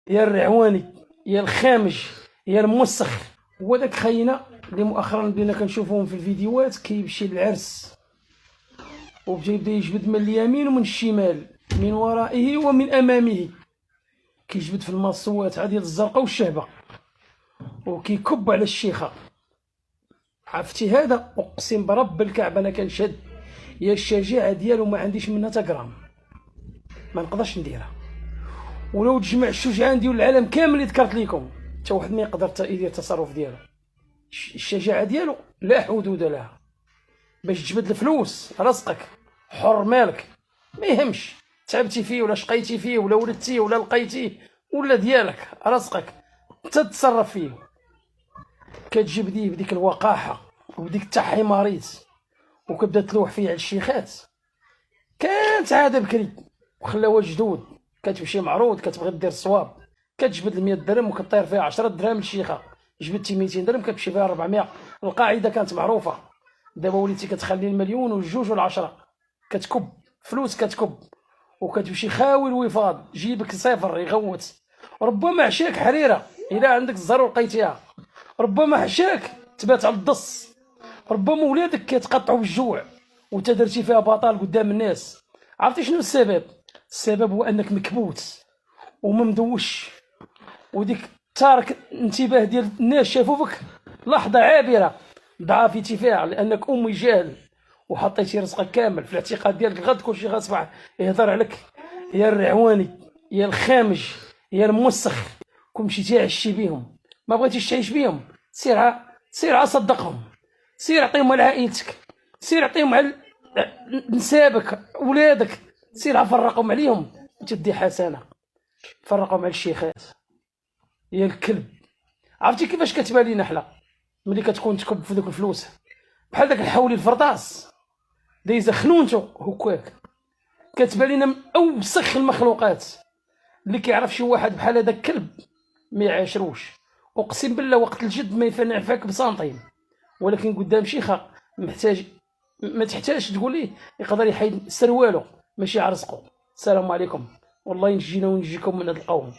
يا الرعواني يا الخامج يا الموسخ. هو داك خينا اللي مؤخرا بدينا كنشوفوهم في الفيديوهات كيمشي للعرس وبدا يجبد من اليمين ومن الشمال، من ورائه ومن امامه، كيجبد في المصوات عاد ديال الزرقاء والشهبه وكيكب على الشيخه. عرفتي هذا اقسم برب الكعبه انا كنشهد يا الشجاعه ديالو ما عنديش منها تا غرام، ما نقدرش نديرها. ولو تجمع الشجعان ديال العالم كامل اللي ذكرت لكم حتى واحد ما يقدر يدير التصرف ديالو. الشجاعه ديالو لا حدود لها. باش تجبد الفلوس رزقك حر مالك، ما يهمش تعبتي فيه ولا شقيتي فيه ولا ولدتي ولا لقيتيه ولا ديالك رزقك انت تتصرف فيه. كتجبديه بديك الوقاحه وبديك التحيماريت وكتبدا تلوح فيه على الشيخات. كانت عاده بكري وخلاوها جدود، كتمشي معروض كتبغي دير الصواب كتجبد 100 درهم وكطير فيها 10 دراهم للشيخه. جبدتي 200 درهم كتمشي فيها 400. القاعده كانت معروفه. دابا وليتي كتخلي المليون والجوج والعشرة، كتكب فلوس كتكب وكتمشي خاوي الوفاض، جيبك صفر يغوت. ربما عشاك حريره الا عندك الزر لقيتيها، ربما حشاك تبات على الدص، ربما ولادك كيتقطعوا بالجوع وانت درتي فيها بطال قدام الناس. عرفتي شنو السبب؟ السبب هو انك مكبوت وممدوش، وديك تارك انتباه ديال الناس شافوا فيك لحظه عابره ضعفتي فيها لانك امي جاهل وحطيتي رزقك كامل في الاعتقاد ديالك غد كلشي غاصبح يهضر عليك. يا الرعواني يا الخامج يا الموسخ، كون مشيتي عشتي بيهم ما بغيتيش تعيش بيهم سير صدقهم، سير عطيهم لعائلتك، سير عطيهم على نسابك ولادك، سير فرقهم عليهم وتدي حسنه فرقهم على الشيخات. يا الكلب. عرفتي كيفاش كتبان لينا حنا ملي كتكون تكب في دوك الفلوس بحال داك الحولي الفرطاس دايزه خنونته هكاك، كتبان لينا من اوسخ المخلوقات. اللي كيعرف شي واحد بحال هذا الكلب ما يعاشروش. اقسم بالله وقت الجد ما يفنع فيك بسنتيم، ولكن قدام شيخه محتاج ما تحتاجش تقول ليه يقدر يحيد سروالو ماشي عرسقو. السلام عليكم، والله ينجينا ونجيكم من هذا القوم.